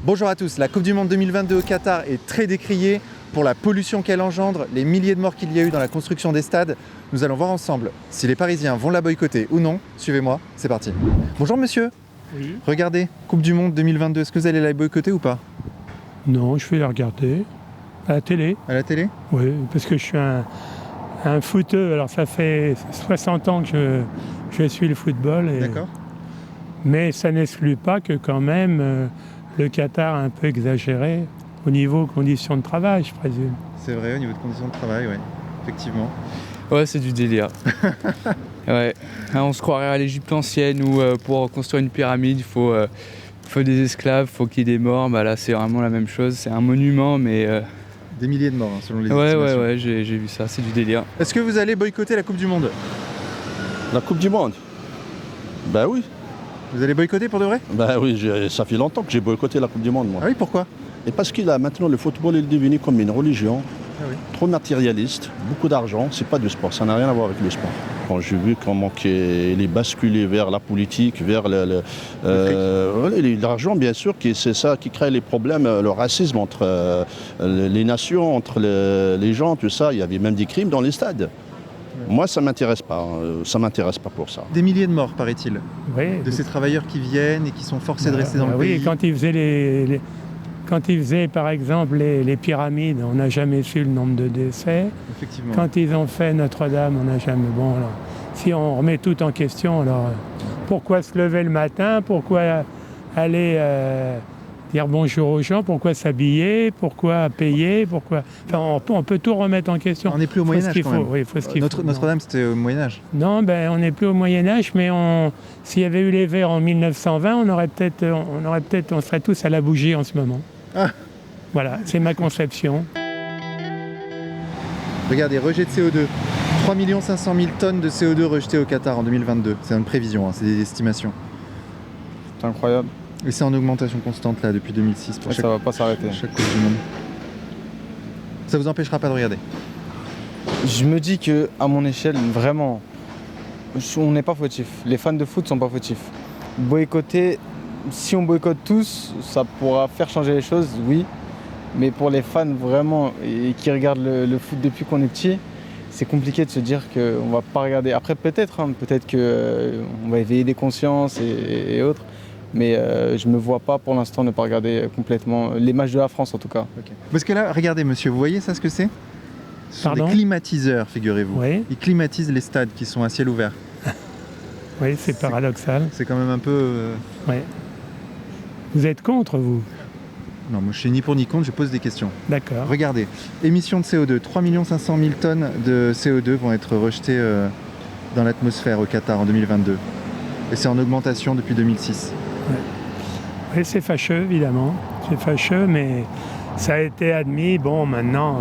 Bonjour à tous, la Coupe du Monde 2022 au Qatar est très décriée pour la pollution qu'elle engendre, les milliers de morts qu'il y a eu dans la construction des stades. Nous allons voir ensemble si les Parisiens vont la boycotter ou non. Suivez-moi, c'est parti. Bonjour monsieur. Oui. Regardez, Coupe du Monde 2022, est-ce que vous allez la boycotter ou pas? Non, je vais la regarder. À la télé. À la télé? Oui, parce que je suis un footeux. Alors ça fait 60 ans que je suis le football. D'accord. Mais ça n'exclut pas que quand même le Qatar a un peu exagéré au niveau conditions de travail, je présume. C'est vrai, au niveau de conditions de travail, oui, effectivement. Ouais, c'est du délire. Ouais. On se croirait à l'Égypte ancienne où pour construire une pyramide, il faut des esclaves, il faut qu'il y ait des morts. Bah là, c'est vraiment la même chose. C'est un monument, mais... Des milliers de morts, hein, selon les Ouais, estimations. ouais, j'ai vu ça. C'est du délire. Est-ce que vous allez boycotter la Coupe du Monde? La Coupe du Monde? Ben oui. Vous allez boycotter pour de vrai? Ben oui, ça fait longtemps que j'ai boycotté la Coupe du Monde, moi. Ah oui, pourquoi? Et parce qu'il a maintenant, le football est devenu comme une religion, Ah oui. trop matérialiste, beaucoup d'argent, c'est pas du sport, ça n'a rien à voir avec le sport. Quand j'ai vu comment il est basculé vers la politique, vers l'argent, bien sûr, c'est ça qui crée les problèmes, le racisme entre les nations, entre les gens, tout ça. Il y avait même des crimes dans les stades. Moi, ça m'intéresse pas pour ça. Des milliers de morts, paraît-il, Oui, de ces travailleurs qui viennent et qui sont forcés de rester dans le oui, pays. quand ils faisaient quand ils faisaient par exemple les pyramides, on n'a jamais su le nombre de décès. Effectivement. Quand ils ont fait Notre-Dame, on n'a jamais... Bon, alors, si on remet tout en question, alors pourquoi se lever le matin? Pourquoi aller dire bonjour aux gens? Pourquoi s'habiller? Pourquoi payer? Pourquoi... Enfin, on peut tout remettre en question. On n'est plus au Moyen-Âge quand même. Oui, faut ce qu'il faut. Notre-Dame, c'était au Moyen-Âge. Non, ben, on n'est plus au Moyen-Âge, mais s'il y avait eu les Verts en 1920, on serait tous à la bougie en ce moment. Ah. Voilà, c'est ma conception. Regardez, rejet de CO2. 3 500 000 tonnes de CO2 rejetées au Qatar en 2022. C'est une prévision, hein, c'est des estimations. C'est incroyable. Et c'est en augmentation constante là depuis 2006 pour Ça va pas s'arrêter. chaque Coupe du Monde. Ça vous empêchera pas de regarder? Je me dis que à mon échelle, vraiment, on n'est pas fautif. Les fans de foot sont pas fautifs. Boycotter, si on boycotte tous, ça pourra faire changer les choses, oui. Mais pour les fans vraiment et qui regardent le foot depuis qu'on est petit, c'est compliqué de se dire qu'on va pas regarder. Après peut-être qu'on va éveiller des consciences et autres. Mais je me vois pas pour l'instant ne pas regarder complètement les matchs de la France en tout cas. Okay. Parce que là, regardez monsieur, vous voyez ça ce que c'est? Ce sont des Pardon? climatiseurs, figurez-vous. Oui, Ils climatisent les stades qui sont à ciel ouvert. oui, c'est paradoxal. C'est quand même un peu... Oui. Vous êtes contre, vous? Non, moi je suis ni pour ni contre, je pose des questions. D'accord. Regardez, émissions de CO2, 3 500 000 tonnes de CO2 vont être rejetées dans l'atmosphère au Qatar en 2022. Et c'est en augmentation depuis 2006. Oui, c'est fâcheux, évidemment. C'est fâcheux, mais ça a été admis. Bon, maintenant,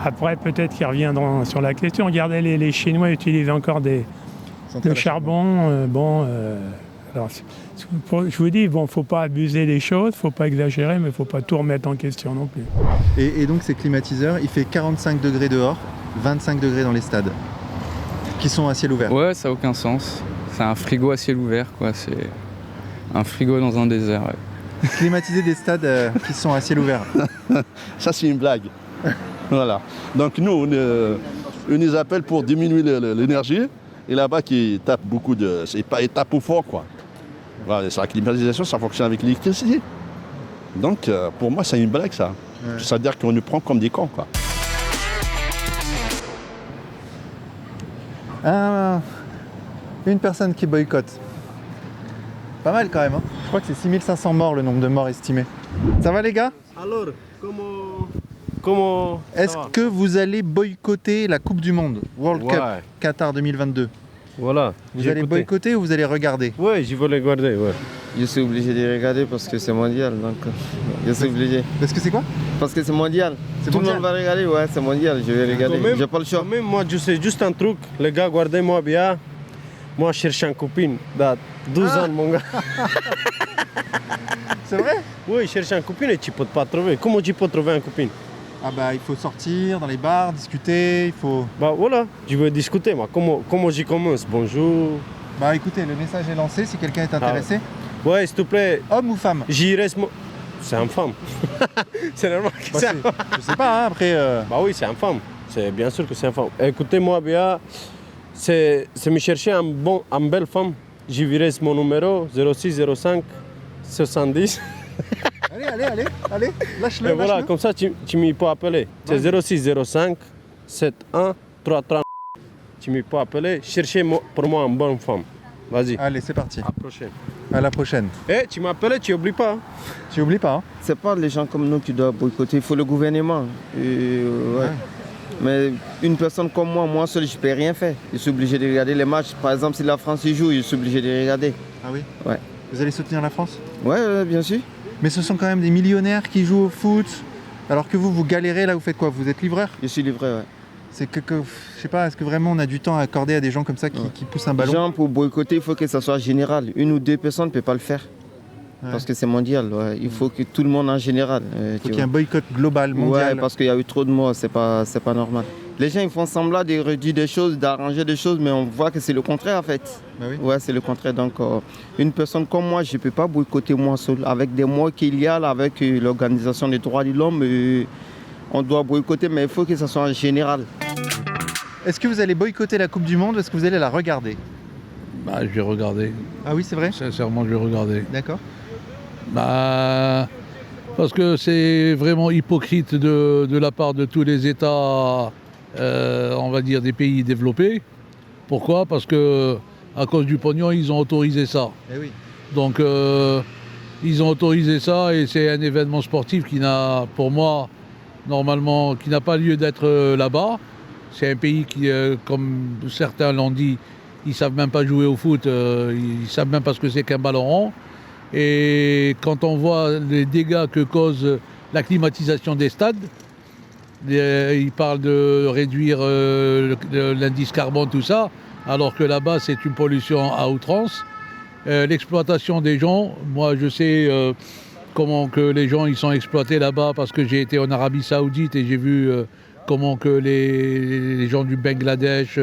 après, peut-être qu'ils reviendront sur la question. Regardez, les Chinois utilisent encore le charbon. Alors, je vous dis, bon, faut pas abuser des choses, faut pas exagérer, mais faut pas tout remettre en question non plus. Et donc ces climatiseurs, il fait 45 degrés dehors, 25 degrés dans les stades, qui sont à ciel ouvert. Ouais, ça n'a aucun sens. C'est un frigo à ciel ouvert, quoi. C'est un frigo dans un désert. Ouais. Climatiser des stades qui sont à ciel ouvert. Ça, c'est une blague. Voilà. Donc nous, on nous appelle pour diminuer l'énergie. Et là-bas, qui tape beaucoup de... Il tape au fort, quoi. Voilà, la climatisation, ça fonctionne avec l'électricité. Donc, pour moi, c'est une blague, ça. Ouais. C'est-à-dire qu'on nous prend comme des cons, quoi. Une personne qui boycotte. Pas mal quand même, hein. Je crois que c'est 6500 morts, le nombre de morts estimé. Ça va les gars? Alors, comment Est-ce que vous allez boycotter la Coupe du Monde, World Cup, Qatar 2022? Voilà. Vous allez boycotter ou vous allez regarder? Oui, je vais les regarder, ouais. Je suis obligé de regarder parce que c'est mondial, donc je suis obligé. Parce que c'est quoi? Parce que c'est mondial. Tout le monde va regarder, ouais, c'est mondial, je vais regarder. J'ai pas le choix. Même moi, je sais juste un truc, les gars, regardez-moi bien. Moi, je cherche une copine, 12 ans, mon gars. C'est vrai? Oui, je cherche une copine et tu peux pas trouver. Comment tu peux trouver une copine? Ah bah il faut sortir dans les bars, discuter, il faut... Bah voilà, je veux discuter, moi. Comment j'y commence? Bonjour. Bah écoutez, le message est lancé, si quelqu'un est intéressé. Ouais, s'il te plaît, Homme ou femme? j'irai. C'est une femme. C'est normal que Bah, c'est c'est- Je sais pas, hein, après. Bah oui, c'est une femme. C'est bien sûr que c'est une femme. Écoutez-moi bien, c'est me chercher une belle femme. J'y verrai mon numéro 06 05 70. Allez, lâche-le. Et voilà, comme ça, tu m'y peux appeler. C'est 06 05 71 33. Tu m'y peux appeler. Cherchez pour moi une bonne femme. Vas-y. Allez, c'est parti. À la prochaine. À la prochaine. Eh, tu m'appelles, tu n'oublies pas. Hein. Tu oublies pas, hein? C'est pas les gens comme nous qui doivent boycotter, il faut le gouvernement. Ouais. Mais une personne comme moi seul, je peux rien faire. Je suis obligé de regarder les matchs. Par exemple, si la France y joue, je suis obligé de regarder. Ah oui? Ouais. Vous allez soutenir la France? Ouais, bien sûr. Mais ce sont quand même des millionnaires qui jouent au foot, alors que vous galérez là, vous faites quoi? Vous êtes livreur? Je suis livré, ouais. C'est je sais pas, est-ce que vraiment on a du temps à accorder à des gens comme ça qui poussent un ballon? Gens, pour boycotter, il faut que ça soit général. Une ou deux personnes ne peuvent pas le faire. Ouais. Parce que c'est mondial. Ouais. Il faut que tout le monde en général. Il faut qu'il y ait un boycott global, mondial. Ouais, parce qu'il y a eu trop de morts, c'est pas normal. Les gens ils font semblant de réduire des choses, d'arranger des choses, mais on voit que c'est le contraire en fait. Bah oui. Ouais, c'est le contraire. Donc, une personne comme moi, je ne peux pas boycotter moi seul. Avec des mots qu'il y a là, avec l'Organisation des droits de l'homme, on doit boycotter, mais il faut que ça soit en général. Est-ce que vous allez boycotter la Coupe du Monde ou est-ce que vous allez la regarder? Bah, je vais regarder. Ah oui, c'est vrai? Sincèrement, je vais regarder. D'accord. Bah, parce que c'est vraiment hypocrite de la part de tous les États, on va dire des pays développés. Pourquoi? Parce que à cause du pognon, ils ont autorisé ça. Eh oui. Donc, ils ont autorisé ça et c'est un événement sportif qui n'a, pour moi, normalement, qui n'a pas lieu d'être là-bas. C'est un pays qui, comme certains l'ont dit, ils ne savent même pas jouer au foot, ils ne savent même pas ce que c'est qu'un ballon rond. Et quand on voit les dégâts que cause la climatisation des stades, ils parlent de réduire l'indice carbone, tout ça, alors que là-bas c'est une pollution à outrance. L'exploitation des gens, moi je sais comment que les gens ils sont exploités là-bas parce que j'ai été en Arabie Saoudite et j'ai vu comment que les gens du Bangladesh,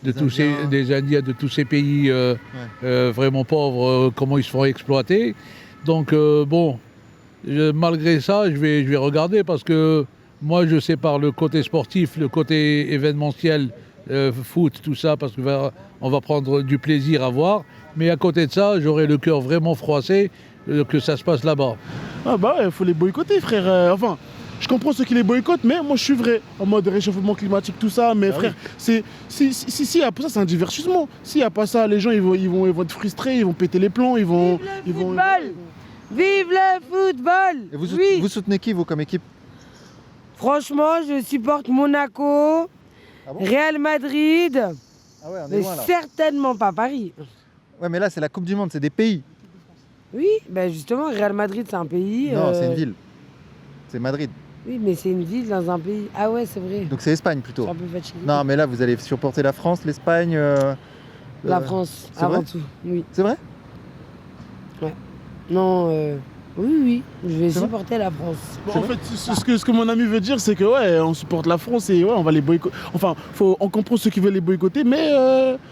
des Indiens, de tous ces pays vraiment pauvres, comment ils se font exploiter. Donc malgré ça, je vais regarder parce que moi je sépare le côté sportif, le côté événementiel, foot, tout ça, parce qu'on va prendre du plaisir à voir. Mais à côté de ça, j'aurai le cœur vraiment froissé que ça se passe là-bas. Ah bah ouais, il faut les boycotter, frère. Enfin, je comprends ceux qui les boycottent, mais moi je suis vrai. En mode réchauffement climatique, tout ça. Mais frère, si y a pas ça, c'est un divertissement. S'il n'y a pas ça, les gens ils vont être frustrés, ils vont péter les plombs, ils vont. Vive le football! Et vous, Oui. vous soutenez qui, vous, comme équipe? Franchement, je supporte Monaco, Ah bon? Real Madrid, Ah ouais, on est mais loin là. certainement pas Paris. Ouais, mais là, c'est la Coupe du Monde, c'est des pays. Oui, ben justement, Real Madrid, c'est un pays. Non, c'est une ville. C'est Madrid. Oui, mais c'est une ville dans un pays. Ah ouais, c'est vrai. Donc c'est Espagne Je plutôt. suis un peu fatigué. Non, mais là, vous allez supporter la France, l'Espagne. La France, c'est avant vrai tout. Oui. C'est vrai? Non, oui, je vais C'est vrai supporter la France. Bon, en fait, ce que mon ami veut dire, c'est que ouais, on supporte la France et ouais, on va les boycotter. Enfin, on comprend ceux qui veulent les boycotter, mais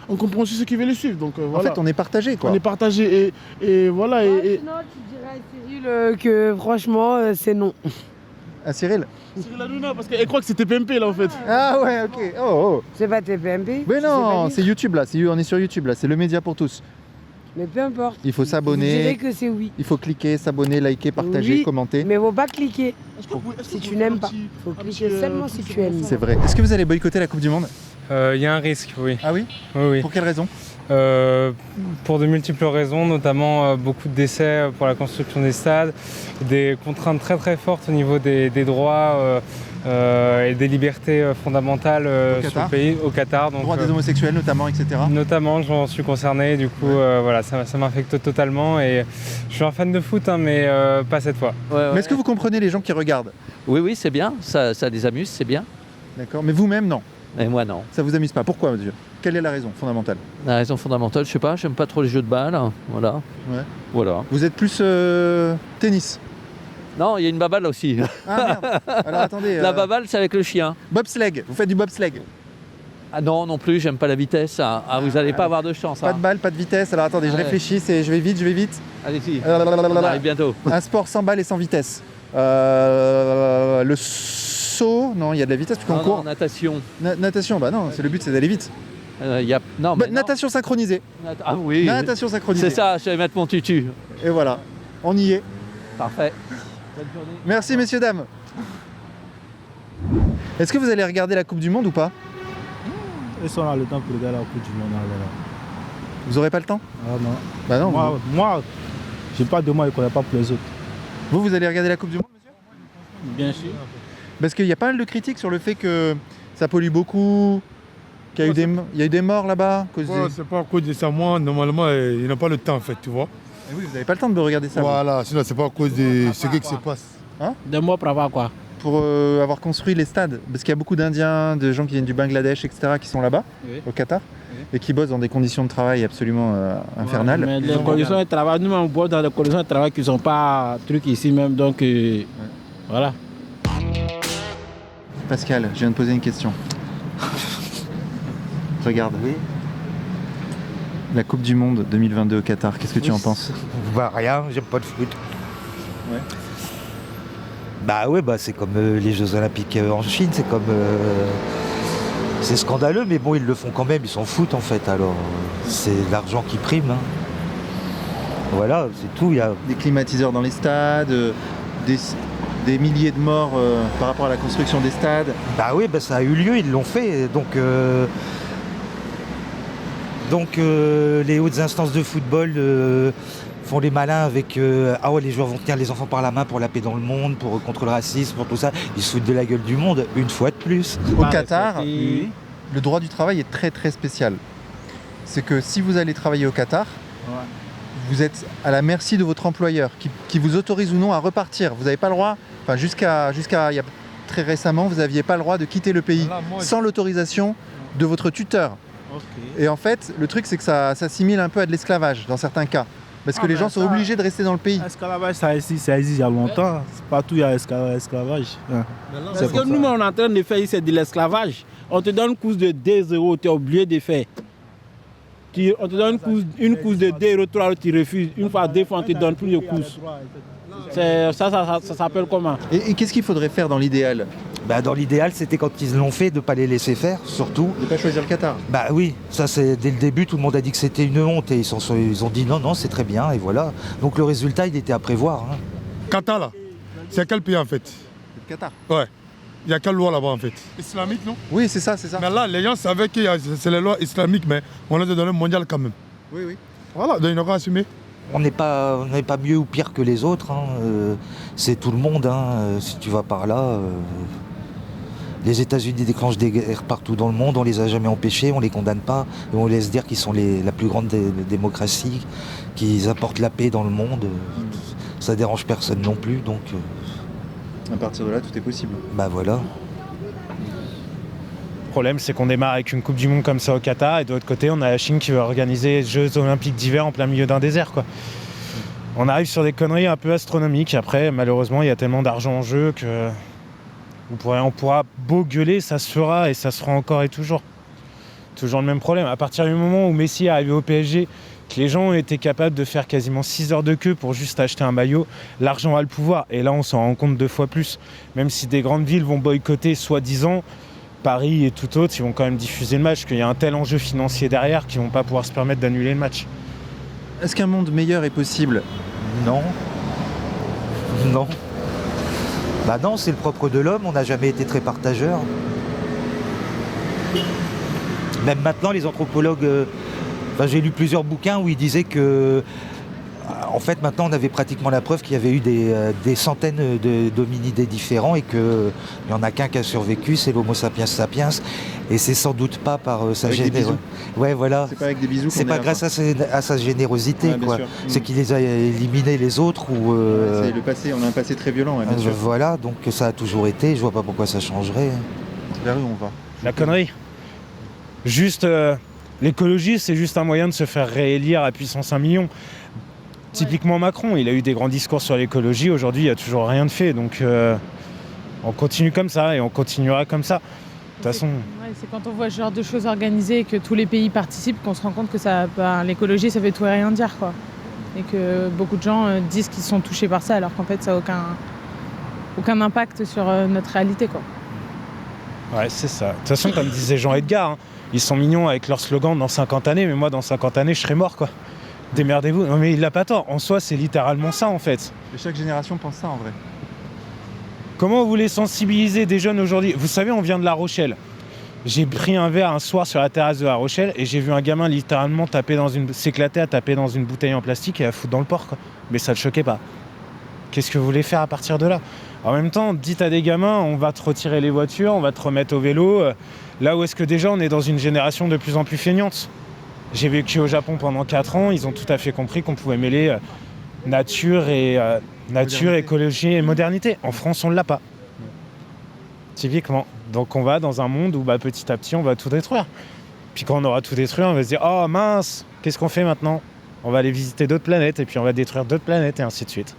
on comprend aussi ceux qui veulent les suivre. Donc En voilà. fait, on est partagé, quoi. On est partagé et voilà. Sinon, tu dirais à Cyril que franchement, c'est non. Ah, Cyril? Cyril Hanouna, parce qu'elle croit que c'était PMP là en fait. Ah ouais, ok. Oh. C'est pas TPMP. Mais je sais non, pas c'est dire. YouTube là. On est sur YouTube là. C'est le média pour tous. Mais peu importe. Il faut Je dirais s'abonner. que c'est oui. Il faut cliquer, s'abonner, liker, partager, Oui, commenter. Mais faut pas cliquer. Est-ce Si qu'on tu peut n'aimes faire pas. un petit- Faut un cliquer petit, seulement petit si tu sur aimes. ça. C'est vrai. Est-ce que vous allez boycotter la Coupe du Monde? Il y a un risque, oui. Ah oui? Oui. Pour quelle raison? Pour de multiples raisons, notamment beaucoup de décès pour la construction des stades, des contraintes très très fortes au niveau des droits et des libertés fondamentales sur Qatar. le pays, au Qatar. Donc, Droits des homosexuels notamment, etc. notamment, j'en suis concerné, du coup, voilà, ça m'affecte totalement. Et je suis un fan de foot, hein, mais pas cette fois. Mais est-ce que vous comprenez les gens qui regardent? Oui, c'est bien, ça les amuse, c'est bien. D'accord. Mais vous-même, non. Et moi, non. Ça vous amuse pas. Pourquoi, monsieur? Quelle est la raison fondamentale? La raison fondamentale, je sais pas, j'aime pas trop les jeux de balle, voilà. Ouais. Voilà. Vous êtes plus tennis? Non, il y a une baballe aussi. Ah merde. Alors attendez. La baballe, c'est avec le chien. Bobsleigh. Vous faites du bobsleigh? Ah non plus, j'aime pas la vitesse. Ah, vous n'allez pas avoir de chance. Pas de balle, pas de vitesse. Alors attendez, je réfléchis, je vais vite. Allez-y, on arrive bientôt. Un sport sans balle et sans vitesse. Le saut, non, il y a de la vitesse parce qu'on Non, court. non, natation. Natation, bah non, c'est le but, c'est d'aller vite. Non, Bah, natation synchronisée. Ah oui. Natation synchronisée. C'est ça, je vais mettre mon tutu. Et voilà, on y est. Parfait. Merci messieurs, dames. Est-ce que vous allez regarder la Coupe du Monde ou pas? Ils sont là le temps pour regarder la Coupe du Monde. Vous aurez pas le temps? Ah non. Bah non. Moi j'ai pas de moi, je connais pas pour les autres. Vous allez regarder la Coupe du Monde, monsieur? Bien sûr. Parce qu'il y a pas mal de critiques sur le fait que ça pollue beaucoup, qu'il y a eu des morts là-bas. C'est pas à cause de ça. Moi, normalement, il n'a pas le temps, en fait, tu vois. Et oui, vous n'avez pas le temps de regarder ça. Voilà, sinon, c'est pas à cause de ce qui se passe. Hein? Des morts pour avoir quoi? Pour avoir construit les stades. Parce qu'il y a beaucoup d'Indiens, de gens qui viennent du Bangladesh, etc., qui sont là-bas, au Qatar, et qui bossent dans des conditions de travail absolument infernales. Mais les conditions de travail, nous, on bosse dans des conditions de travail qui ne sont pas trucs ici même, donc voilà. Pascal, je viens de poser une question. Regarde. Oui. La Coupe du Monde 2022 au Qatar, qu'est-ce que tu en penses? Bah rien, j'aime pas le foot. Ouais. Bah ouais, bah c'est comme les Jeux Olympiques en Chine, c'est comme... c'est scandaleux, mais bon, ils le font quand même, ils s'en foutent en fait, alors c'est l'argent qui prime. Hein. Voilà, c'est tout. Y a... Des climatiseurs dans les stades, des milliers de morts par rapport à la construction des stades. Bah oui, bah ça a eu lieu, ils l'ont fait, donc les hautes instances de football font les malins avec ah ouais, les joueurs vont tenir les enfants par la main pour la paix dans le monde, contre le racisme, pour tout ça. Ils se foutent de la gueule du monde, une fois de plus. Au Qatar, le droit du travail est très très spécial. C'est que si vous allez travailler au Qatar, vous êtes à la merci de votre employeur qui vous autorise ou non à repartir. Vous n'avez pas le droit, enfin jusqu'à il y a très récemment, vous n'aviez pas le droit de quitter le pays sans l'autorisation de votre tuteur. Et en fait, le truc c'est que ça s'assimile un peu à de l'esclavage dans certains cas. Parce que les gens sont obligés de rester dans le pays. L'esclavage, ça existe il y a longtemps. C'est partout, il y a esclavage. Parce que nous, on est en train de faire ici, c'est de l'esclavage. On te donne une course de 2 euros, tu es obligé de faire. On te donne une course de 2 euros, 3 euros, tu refuses. Une fois, 2 fois, on te donne plus de courses. Ça s'appelle comment? Et qu'est-ce qu'il faudrait faire dans l'idéal? Bah dans l'idéal, c'était quand ils l'ont fait, de ne pas les laisser faire, surtout. De ne pas choisir le Qatar. Bah oui, ça c'est dès le début, tout le monde a dit que c'était une honte et ils ont dit non, c'est très bien et voilà. Donc le résultat, il était à prévoir. Hein. Qatar là, c'est quel pays en fait? Le Qatar. Ouais. Il y a quelle loi là-bas en fait? Islamique, non? Oui, c'est ça. Mais là, les gens savaient que c'est les lois islamiques, mais on les a donné mondial quand même. Oui. Voilà, donc ils n'ont qu'à assumer. On n'est pas mieux ou pire que les autres. Hein. C'est tout le monde. Hein. Si tu vas par là, les États-Unis déclenchent des guerres partout dans le monde. On les a jamais empêchés, on les condamne pas. Et on laisse dire qu'ils sont la plus grande démocratie, qu'ils apportent la paix dans le monde. Ça dérange personne non plus. Donc, à partir de là, tout est possible. Bah voilà. Le problème, c'est qu'on démarre avec une Coupe du Monde comme ça au Qatar, et de l'autre côté, on a la Chine qui veut organiser les Jeux Olympiques d'hiver en plein milieu d'un désert, quoi. On arrive sur des conneries un peu astronomiques. Après, malheureusement, il y a tellement d'argent en jeu que on pourra beau gueuler, ça se fera et ça se fera encore et toujours. Toujours le même problème. À partir du moment où Messi est arrivé au PSG, que les gens ont été capables de faire quasiment 6 heures de queue pour juste acheter un maillot, l'argent a le pouvoir. Et là, on s'en rend compte 2 fois plus. Même si des grandes villes vont boycotter, soi-disant, Paris et tout autre, ils vont quand même diffuser le match, qu'il y a un tel enjeu financier derrière qu'ils ne vont pas pouvoir se permettre d'annuler le match. Est-ce qu'un monde meilleur est possible? Non. Non. Bah non, c'est le propre de l'homme, on n'a jamais été très partageur. Même maintenant, les anthropologues... j'ai lu plusieurs bouquins où ils disaient que... En fait, maintenant, on avait pratiquement la preuve qu'il y avait eu des centaines d'hominidés différents et qu'il n'y en a qu'un qui a survécu, c'est l'Homo sapiens sapiens. Et c'est sans doute pas par sa générosité. Ouais, voilà. C'est pas avec des bisous. C'est pas grâce à sa générosité, quoi. C'est qu'il les a éliminés les autres ou. C'est le passé. On a un passé très violent, bien sûr. Voilà, donc ça a toujours été. Je vois pas pourquoi ça changerait. Vers où on va? La connerie. Juste, l'écologie, c'est juste un moyen de se faire réélire à puissance 1 million. Typiquement Macron, il a eu des grands discours sur l'écologie, aujourd'hui il n'y a toujours rien de fait, donc on continue comme ça et on continuera comme ça. toute façon. Ouais, c'est quand on voit ce genre de choses organisées et que tous les pays participent qu'on se rend compte que l'écologie, ça fait tout et rien dire, quoi. Et que beaucoup de gens disent qu'ils sont touchés par ça, alors qu'en fait, ça n'a aucun impact sur notre réalité, quoi. Ouais, c'est ça. De toute façon, comme disait Jean Edgar, hein, ils sont mignons avec leur slogan dans 50 années, mais moi, dans 50 années, je serai mort, quoi. Démerdez-vous. Non, mais il n'a pas tort. En soi, c'est littéralement ça, en fait. Et chaque génération pense ça, en vrai. Comment vous voulez sensibiliser des jeunes aujourd'hui? Vous savez, on vient de La Rochelle. J'ai pris un verre un soir sur la terrasse de La Rochelle et j'ai vu un gamin littéralement s'éclater à taper dans une bouteille en plastique et à foutre dans le port, quoi. Mais ça ne le choquait pas. Qu'est-ce que vous voulez faire à partir de là? En même temps, dites à des gamins, on va te retirer les voitures, on va te remettre au vélo. Là où est-ce que déjà on est dans une génération de plus en plus feignante. J'ai vécu au Japon pendant 4 ans, ils ont tout à fait compris qu'on pouvait mêler nature, écologie et modernité. En France, on ne l'a pas. Typiquement. Donc on va dans un monde où petit à petit, on va tout détruire. Puis quand on aura tout détruit, on va se dire « Oh mince, qu'est-ce qu'on fait maintenant ?» On va aller visiter d'autres planètes et puis on va détruire d'autres planètes et ainsi de suite.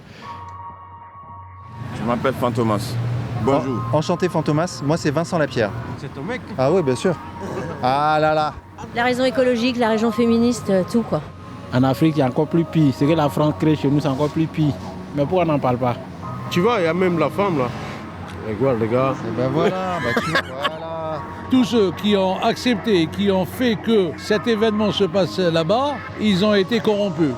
Je m'appelle Fantomas. Bonjour. Enchanté Fantomas, moi c'est Vincent Lapierre. C'est ton mec? Ah oui, bien sûr. Ah là là. La raison écologique, la raison féministe, tout quoi. En Afrique, il y a encore plus pire. Ce que la France crée chez nous, c'est encore plus pire. Mais pourquoi on n'en parle pas? Tu vois, il y a même la femme là. Regarde les gars. Et ben voilà, voilà. Tous ceux qui ont accepté, qui ont fait que cet événement se passe là-bas, ils ont été corrompus.